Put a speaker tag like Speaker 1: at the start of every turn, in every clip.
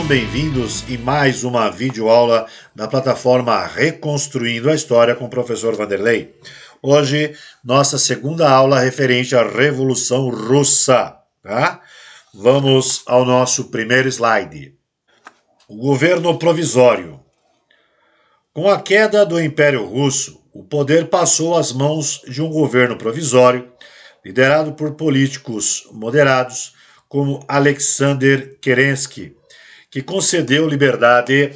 Speaker 1: bem-vindos em mais uma videoaula da plataforma Reconstruindo a História com o professor Vanderlei. Hoje, nossa segunda aula referente à Revolução Russa, tá? Vamos ao nosso primeiro slide. O governo provisório. Com a queda do Império Russo, o poder passou às mãos de um governo provisório, liderado por políticos moderados, como Alexander Kerensky, que concedeu liberdade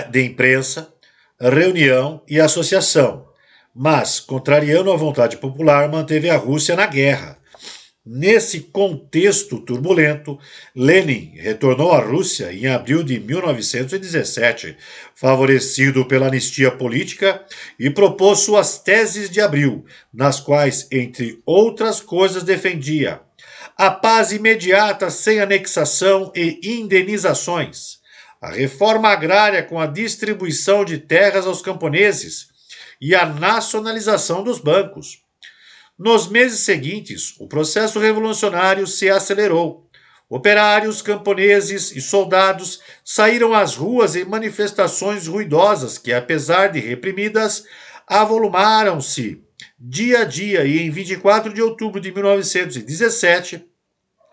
Speaker 1: de imprensa, reunião e associação, mas, contrariando a vontade popular, manteve a Rússia na guerra. Nesse contexto turbulento, Lenin retornou à Rússia em abril de 1917, favorecido pela anistia política, e propôs suas teses de abril, nas quais, entre outras coisas, defendia a paz imediata sem anexação e indenizações, a reforma agrária com a distribuição de terras aos camponeses e a nacionalização dos bancos. Nos meses seguintes, o processo revolucionário se acelerou. Operários, camponeses e soldados saíram às ruas em manifestações ruidosas que, apesar de reprimidas, avolumaram-se dia a dia, e em 24 de outubro de 1917,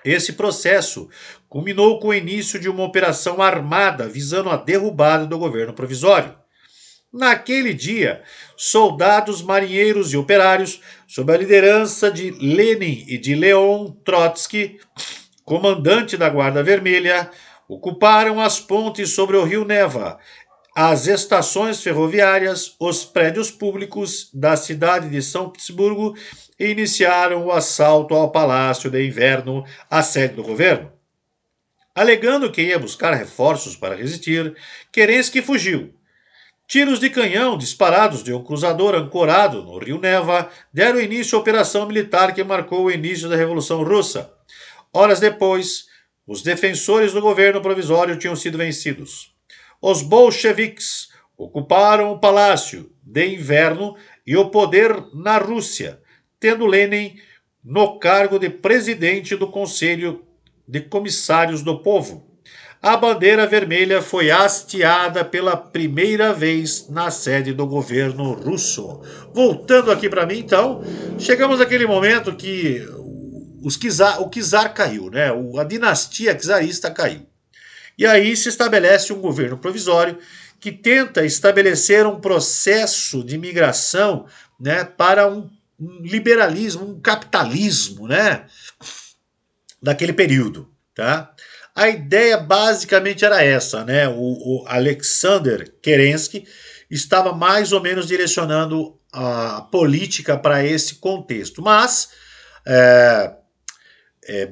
Speaker 1: esse processo culminou com o início de uma operação armada visando a derrubada do governo provisório. Naquele dia, soldados, marinheiros e operários, sob a liderança de Lenin e de Leon Trotsky, comandante da Guarda Vermelha, ocuparam as pontes sobre o rio Neva, as estações ferroviárias, os prédios públicos da cidade de São Petersburgo e iniciaram o assalto ao Palácio de Inverno, a sede do governo. Alegando que ia buscar reforços para resistir, Kerensky fugiu. Tiros de canhão disparados de um cruzador ancorado no rio Neva deram início à operação militar que marcou o início da Revolução Russa. Horas depois, os defensores do governo provisório tinham sido vencidos. Os bolcheviques ocuparam o Palácio de Inverno e o poder na Rússia, tendo Lenin no cargo de presidente do Conselho de Comissários do Povo. A bandeira vermelha foi hasteada pela primeira vez na sede do governo russo. Voltando aqui para mim, então, chegamos àquele momento que o czar caiu, né? A dinastia czarista caiu. E aí se estabelece um governo provisório que tenta estabelecer um processo de migração, né, para um liberalismo, um capitalismo, né, daquele período, tá? A ideia basicamente era essa, né? O Alexander Kerensky estava mais ou menos direcionando a política para esse contexto, mas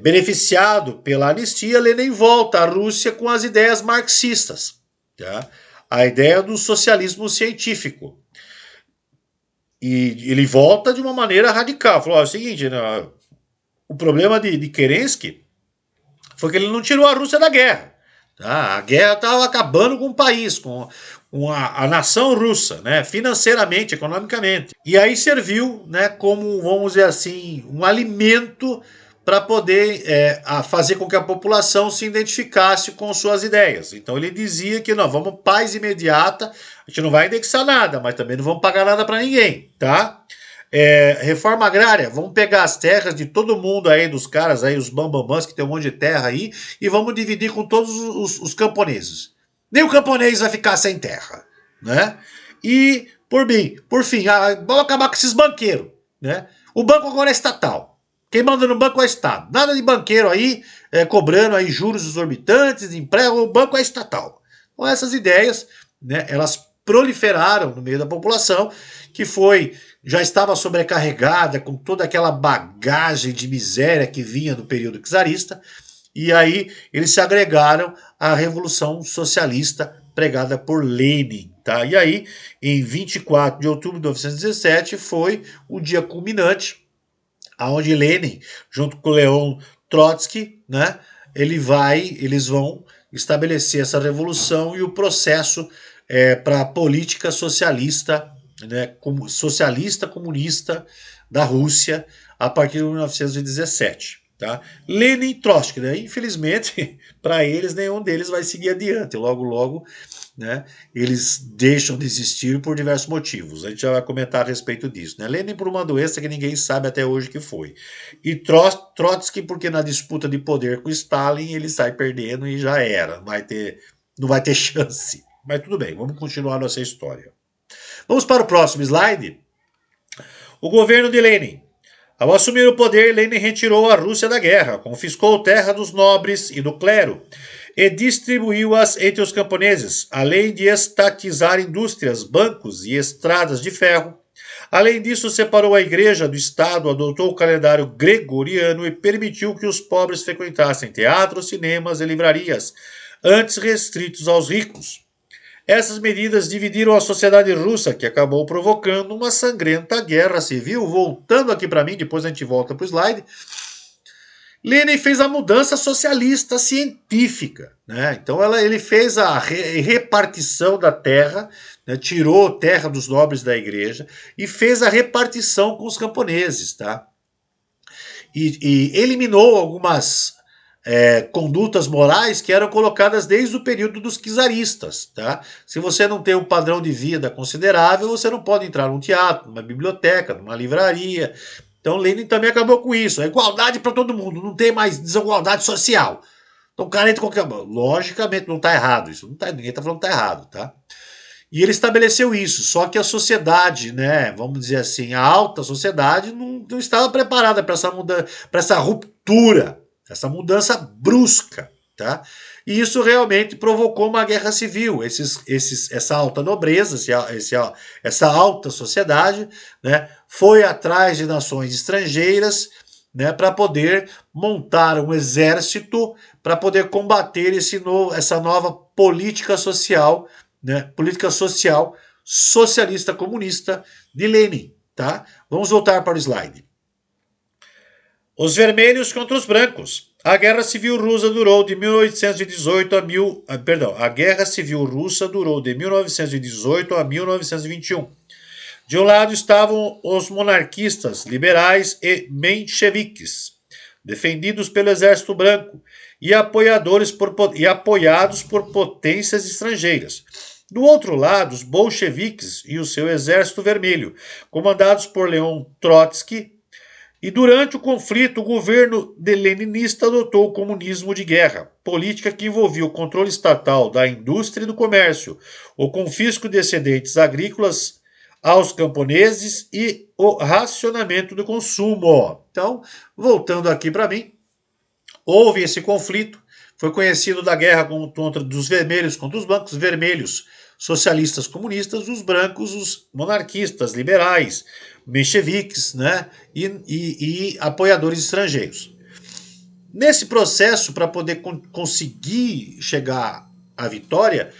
Speaker 1: beneficiado pela anistia, Lenin volta à Rússia com as ideias marxistas, tá? A ideia do socialismo científico. E ele volta de uma maneira radical. Falou: é o seguinte, né, o problema de Kerensky foi que ele não tirou a Rússia da guerra. Tá? A guerra estava acabando com o país, com a nação russa, né, financeiramente, economicamente. E aí serviu, né, como, vamos dizer assim, um alimento para poder fazer com que a população se identificasse com suas ideias. Então ele dizia que não, vamos paz imediata, a gente não vai indexar nada, mas também não vamos pagar nada para ninguém, tá? Reforma agrária, vamos pegar as terras de todo mundo aí, dos caras aí, os bambambãs que tem um monte de terra aí, e vamos dividir com todos os camponeses. Nem o camponês vai ficar sem terra, né? E, por fim, vamos acabar com esses banqueiros, né? O banco agora é estatal. Quem manda no banco é o Estado. Nada de banqueiro aí, cobrando aí juros exorbitantes, de emprego, o banco é estatal. Então essas ideias, né, elas proliferaram no meio da população, que já estava sobrecarregada com toda aquela bagagem de miséria que vinha do período czarista, e aí eles se agregaram à Revolução Socialista pregada por Lenin. Tá? E aí, em 24 de outubro de 1917, foi o dia culminante, aonde Lenin, junto com Leon Trotsky, né, eles vão estabelecer essa revolução e o processo para a política socialista, né, socialista comunista da Rússia a partir de 1917. Tá? Lenin e Trotsky, né? Infelizmente, para eles, nenhum deles vai seguir adiante. Logo, logo, né, eles deixam de existir por diversos motivos. A gente já vai comentar a respeito disso. Né? Lenin por uma doença que ninguém sabe até hoje que foi. E Trotsky porque na disputa de poder com Stalin ele sai perdendo e já era. Não vai ter chance. Mas tudo bem, vamos continuar nossa história. Vamos para o próximo slide. O governo de Lenin. Ao assumir o poder, Lenin retirou a Rússia da guerra, confiscou terra dos nobres e do clero e distribuiu-as entre os camponeses, além de estatizar indústrias, bancos e estradas de ferro. Além disso, separou a igreja do Estado, adotou o calendário gregoriano e permitiu que os pobres frequentassem teatros, cinemas e livrarias, antes restritos aos ricos. Essas medidas dividiram a sociedade russa, que acabou provocando uma sangrenta guerra civil. Voltando aqui para mim, depois a gente volta para o slide. Lenin fez a mudança socialista científica. Né? Então ele fez a repartição da terra, né? Tirou terra dos nobres da igreja e fez a repartição com os camponeses. Tá? E eliminou algumas condutas morais que eram colocadas desde o período dos czaristas. Tá? Se você não tem um padrão de vida considerável, você não pode entrar num teatro, numa biblioteca, numa livraria. Então Lenin também acabou com isso. A igualdade para todo mundo, não tem mais desigualdade social. Então o cara entra qualquer... Logicamente não está errado isso, ninguém está falando que está errado. Tá? E ele estabeleceu isso, só que a sociedade, né, vamos dizer assim, a alta sociedade não estava preparada para essa mudança, para essa ruptura, essa mudança brusca, tá? E isso realmente provocou uma guerra civil. Essa alta nobreza, essa alta sociedade, né, foi atrás de nações estrangeiras, né, para poder montar um exército para poder combater essa nova política social, né, política social socialista comunista de Lenin. Tá? Vamos voltar para o slide. Os vermelhos contra os brancos. A Guerra Civil Russa durou de 1818 a Guerra Civil Russa durou de 1918 a 1921. De um lado estavam os monarquistas, liberais e mencheviques, defendidos pelo Exército Branco e apoiados por potências estrangeiras. Do outro lado, os bolcheviques e o seu Exército Vermelho, comandados por Leon Trotsky. E durante o conflito, o governo leninista adotou o comunismo de guerra, política que envolvia o controle estatal da indústria e do comércio, o confisco de excedentes agrícolas aos camponeses e o racionamento do consumo. Então, voltando aqui para mim, houve esse conflito, foi conhecido da guerra dos vermelhos contra os brancos, vermelhos socialistas comunistas, os brancos os monarquistas liberais, mencheviques, né, e apoiadores estrangeiros. Nesse processo, para poder conseguir chegar à vitória,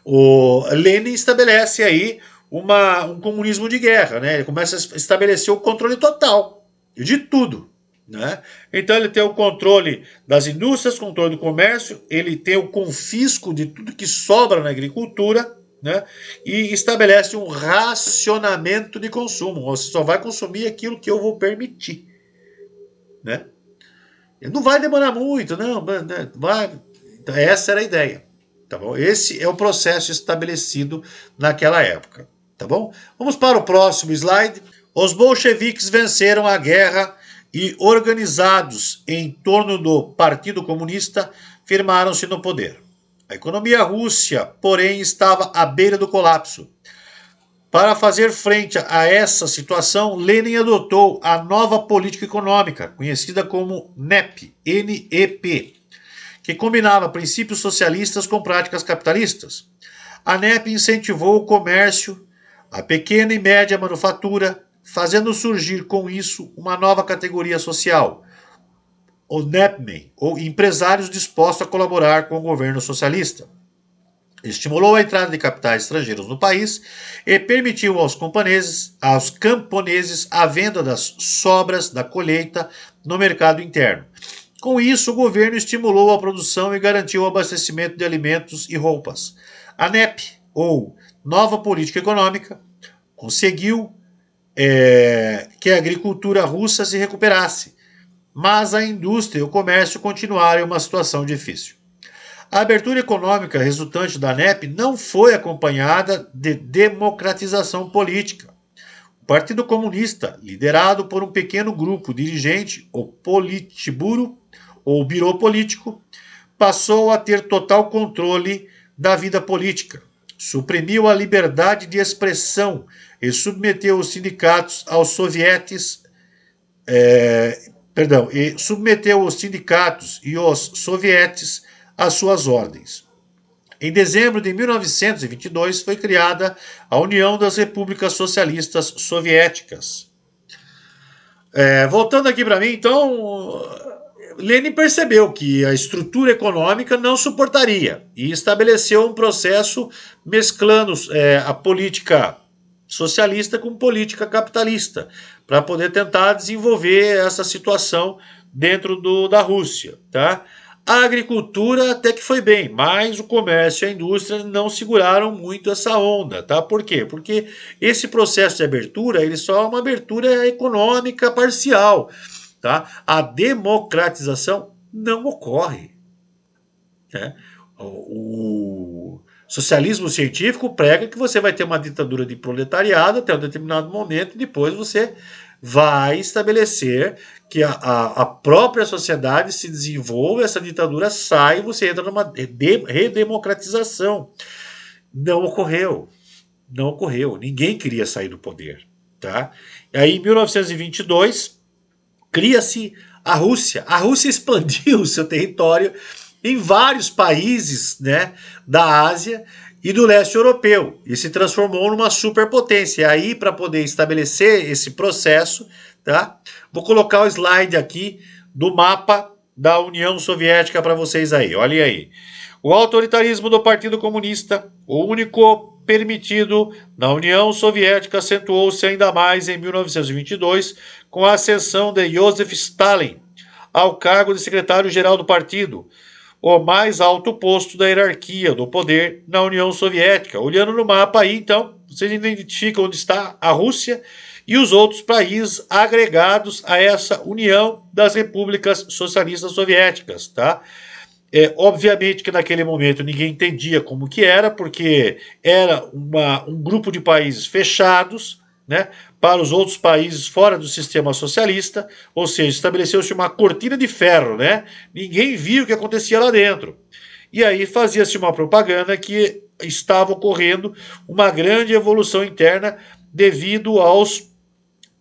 Speaker 1: o Lenin estabelece aí um comunismo de guerra, né? Ele começa a estabelecer o controle total de tudo. Né? Então ele tem o controle das indústrias, controle do comércio, ele tem o confisco de tudo que sobra na agricultura, né? E estabelece um racionamento de consumo. Você só vai consumir aquilo que eu vou permitir. Né? Não vai demorar muito, não. Vai. Então, essa era a ideia. Tá bom? Esse é o processo estabelecido naquela época. Tá bom? Vamos para o próximo slide. Os bolcheviques venceram a guerra e, organizados em torno do Partido Comunista, firmaram-se no poder. A economia russa, porém, estava à beira do colapso. Para fazer frente a essa situação, Lenin adotou a nova política econômica, conhecida como NEP, N-E-P, que combinava princípios socialistas com práticas capitalistas. A NEP incentivou o comércio, a pequena e média manufatura, fazendo surgir com isso uma nova categoria social, o NEPmen, ou empresários dispostos a colaborar com o governo socialista. Estimulou a entrada de capitais estrangeiros no país e permitiu aos camponeses a venda das sobras da colheita no mercado interno. Com isso, o governo estimulou a produção e garantiu o abastecimento de alimentos e roupas. A NEP, ou Nova Política Econômica, conseguiu que a agricultura russa se recuperasse, mas a indústria e o comércio continuaram em uma situação difícil. A abertura econômica resultante da ANEP não foi acompanhada de democratização política. O Partido Comunista, liderado por um pequeno grupo dirigente, o Politburo, ou Biro Político, passou a ter total controle da vida política, suprimiu a liberdade de expressão e submeteu os sindicatos aos sovietes, e os sovietes às suas ordens. Em dezembro de 1922 foi criada a União das Repúblicas Socialistas Soviéticas. Voltando aqui para mim, então, Lenin percebeu que a estrutura econômica não suportaria e estabeleceu um processo mesclando a política socialista com política capitalista, para poder tentar desenvolver essa situação dentro da Rússia. Tá? A agricultura até que foi bem, mas o comércio e a indústria não seguraram muito essa onda. Tá? Por quê? Porque esse processo de abertura ele só é uma abertura econômica parcial. Tá? A democratização não ocorre. Né? O socialismo científico prega que você vai ter uma ditadura de proletariado até um determinado momento e depois você vai estabelecer que a própria sociedade se desenvolve, essa ditadura sai e você entra numa redemocratização. Não ocorreu. Não ocorreu. Ninguém queria sair do poder. Tá? E aí, em 1922, cria-se a Rússia. A Rússia expandiu o seu território em vários países, né, da Ásia e do leste europeu e se transformou numa superpotência. Aí, para poder estabelecer esse processo, tá, vou colocar o slide aqui do mapa da União Soviética para vocês aí. Olhem aí. O autoritarismo do Partido Comunista, o único permitido na União Soviética, acentuou-se ainda mais em 1922 com a ascensão de Joseph Stalin ao cargo de secretário-geral do partido, o mais alto posto da hierarquia do poder na União Soviética. Olhando no mapa aí, então, vocês identificam onde está a Rússia e os outros países agregados a essa União das Repúblicas Socialistas Soviéticas, tá? Obviamente que naquele momento ninguém entendia como que era, porque era um grupo de países fechados, né, para os outros países fora do sistema socialista, ou seja, estabeleceu-se uma cortina de ferro, né? Ninguém via o que acontecia lá dentro. E aí fazia-se uma propaganda que estava ocorrendo uma grande evolução interna devido aos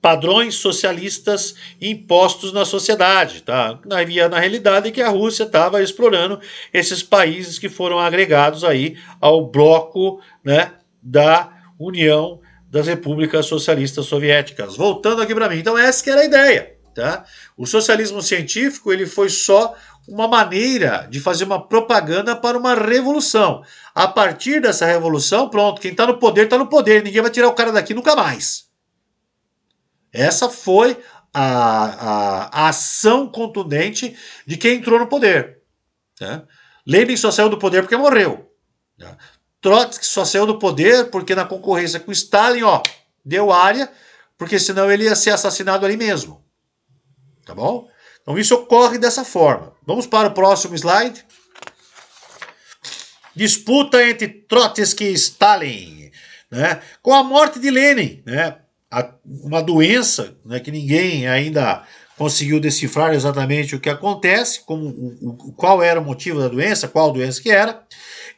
Speaker 1: padrões socialistas impostos na sociedade. Tá? Havia na realidade que a Rússia estava explorando esses países que foram agregados aí ao bloco, né, da União das Repúblicas Socialistas Soviéticas. Voltando aqui para mim, então essa que era a ideia. Tá? O socialismo científico ele foi só uma maneira de fazer uma propaganda para uma revolução. A partir dessa revolução, pronto, quem está no poder, ninguém vai tirar o cara daqui nunca mais. Essa foi a ação contundente de quem entrou no poder. Né? Lenin só saiu do poder porque morreu. Né? Trotsky só saiu do poder porque na concorrência com Stalin, deu área, porque senão ele ia ser assassinado ali mesmo. Tá bom? Então isso ocorre dessa forma. Vamos para o próximo slide. Disputa entre Trotsky e Stalin. Né? Com a morte de Lenin, né? Uma doença, né, que ninguém ainda conseguiu decifrar exatamente o que acontece, qual era o motivo da doença, qual doença que era.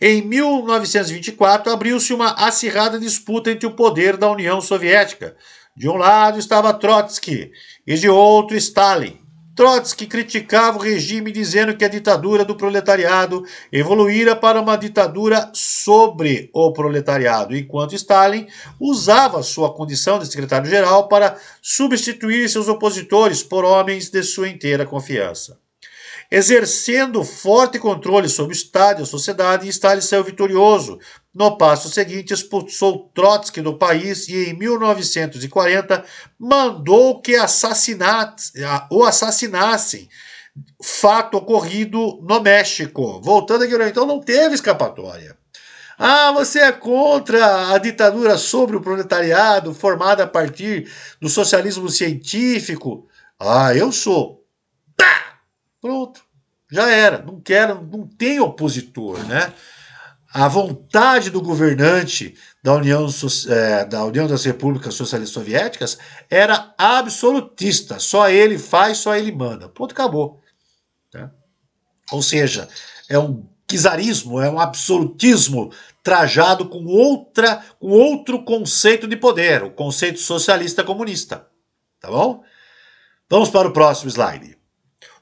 Speaker 1: Em 1924, abriu-se uma acirrada disputa entre o poder da União Soviética. De um lado estava Trotsky e de outro Stalin. Trotsky criticava o regime dizendo que a ditadura do proletariado evoluíra para uma ditadura sobre o proletariado, enquanto Stalin usava sua condição de secretário-geral para substituir seus opositores por homens de sua inteira confiança. Exercendo forte controle sobre o Estado e a sociedade, Stalin saiu vitorioso. No passo seguinte, expulsou Trotsky do país e, em 1940, mandou que o assassinassem. Fato ocorrido no México. Voltando aqui, então não teve escapatória. Você é contra a ditadura sobre o proletariado formada a partir do socialismo científico? Eu sou. Pronto. Já era. Não quero, não tem opositor, né? A vontade do governante da União das Repúblicas Socialistas Soviéticas era absolutista. Só ele faz, só ele manda. Ponto, acabou. Né? Ou seja, é um czarismo, é um absolutismo trajado com outro conceito de poder, o conceito socialista comunista. Tá bom? Vamos para o próximo slide.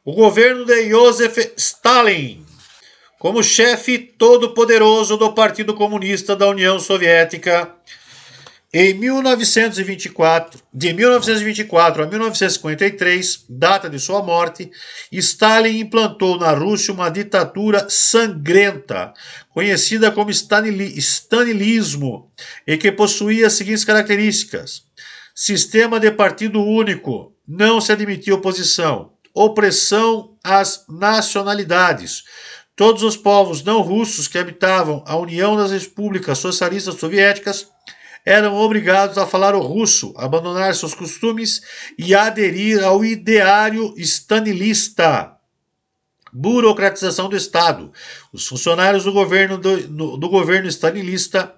Speaker 1: O governo de Joseph Stalin, como chefe todo-poderoso do Partido Comunista da União Soviética, de 1924 a 1953, data de sua morte, Stalin implantou na Rússia uma ditadura sangrenta, conhecida como stalinismo, e que possuía as seguintes características: sistema de partido único, não se admitia oposição, opressão às nacionalidades. Todos os povos não russos que habitavam a União das Repúblicas Socialistas Soviéticas eram obrigados a falar o russo, abandonar seus costumes e aderir ao ideário stalinista. Burocratização do Estado. Os funcionários do governo stalinista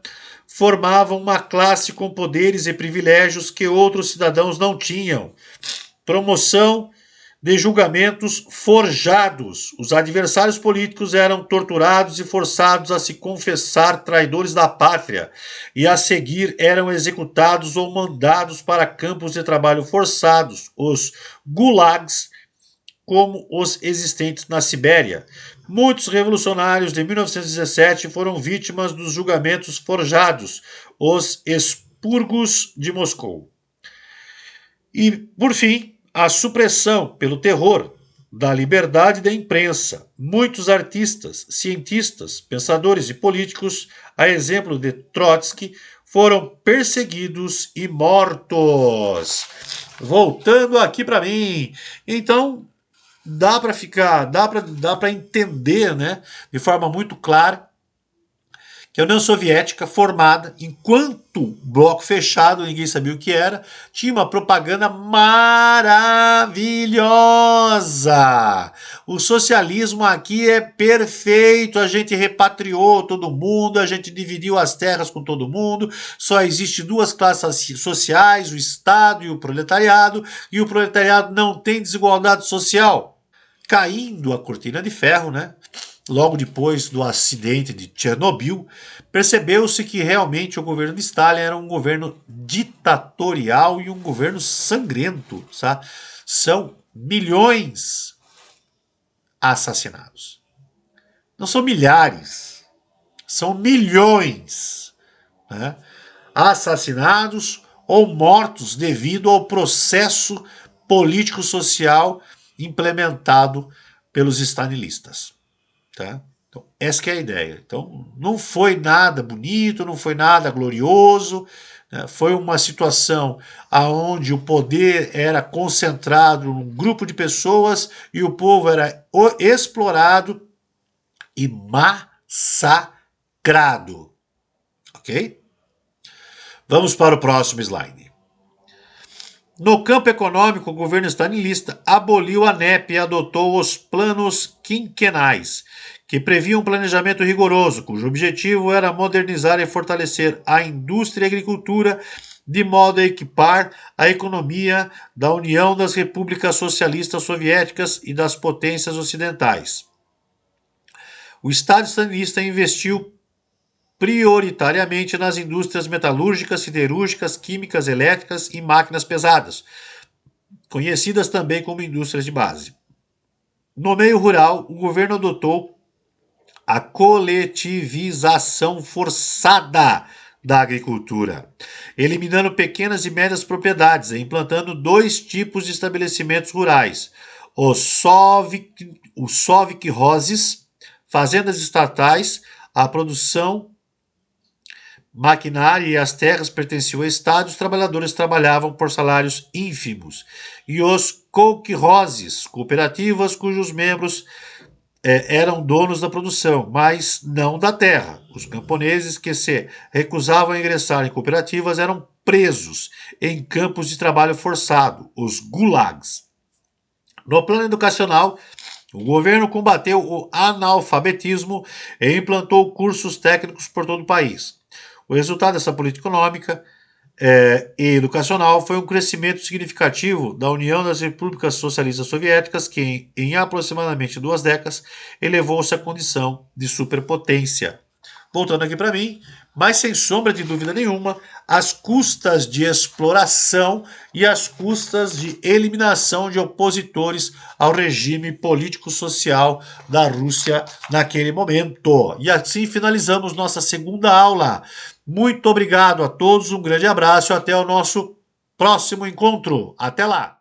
Speaker 1: formavam uma classe com poderes e privilégios que outros cidadãos não tinham. Promoção de julgamentos forjados. Os adversários políticos eram torturados e forçados a se confessar traidores da pátria, e a seguir eram executados ou mandados para campos de trabalho forçados, os gulags, como os existentes na Sibéria. Muitos revolucionários de 1917 foram vítimas dos julgamentos forjados, os expurgos de Moscou. E, por fim, a supressão pelo terror da liberdade da imprensa. Muitos artistas, cientistas, pensadores e políticos, a exemplo de Trotsky, foram perseguidos e mortos. Voltando aqui para mim. Então, dá para entender, né, de forma muito clara, que a União Soviética, formada enquanto bloco fechado, ninguém sabia o que era, tinha uma propaganda maravilhosa. O socialismo aqui é perfeito, a gente repatriou todo mundo, a gente dividiu as terras com todo mundo, só existe duas classes sociais, o Estado e o proletariado não tem desigualdade social. Caindo a cortina de ferro, né? Logo depois do acidente de Chernobyl, percebeu-se que realmente o governo de Stalin era um governo ditatorial e um governo sangrento. Sabe? São milhões assassinados. Não são milhares, são milhões, né, assassinados ou mortos devido ao processo político-social implementado pelos stalinistas. Tá? Então, essa que é a ideia. Então, não foi nada bonito, não foi nada glorioso, né? Foi uma situação onde o poder era concentrado num grupo de pessoas e o povo era explorado e massacrado. Ok? Vamos para o próximo slide. No campo econômico, o governo stalinista aboliu a NEP e adotou os planos quinquenais, que previam um planejamento rigoroso, cujo objetivo era modernizar e fortalecer a indústria e a agricultura, de modo a equipar a economia da União das Repúblicas Socialistas Soviéticas e das potências ocidentais. O Estado stalinista investiu prioritariamente nas indústrias metalúrgicas, siderúrgicas, químicas, elétricas e máquinas pesadas, conhecidas também como indústrias de base. No meio rural, o governo adotou a coletivização forçada da agricultura, eliminando pequenas e médias propriedades e implantando dois tipos de estabelecimentos rurais: os sovkhozes, fazendas estatais, a produção maquinária e as terras pertenciam ao Estado, os trabalhadores trabalhavam por salários ínfimos, e os kolkhozes, cooperativas cujos membros eram donos da produção, mas não da terra. Os camponeses que se recusavam a ingressar em cooperativas eram presos em campos de trabalho forçado, os gulags. No plano educacional, O governo combateu o analfabetismo e implantou cursos técnicos por todo o país. O resultado dessa política econômica e educacional foi um crescimento significativo da União das Repúblicas Socialistas Soviéticas, que em aproximadamente 2 décadas elevou-se à condição de superpotência. Voltando aqui para mim, mas sem sombra de dúvida nenhuma, às custas de exploração e às custas de eliminação de opositores ao regime político-social da Rússia naquele momento. E assim finalizamos nossa segunda aula. Muito obrigado a todos, um grande abraço e até o nosso próximo encontro. Até lá!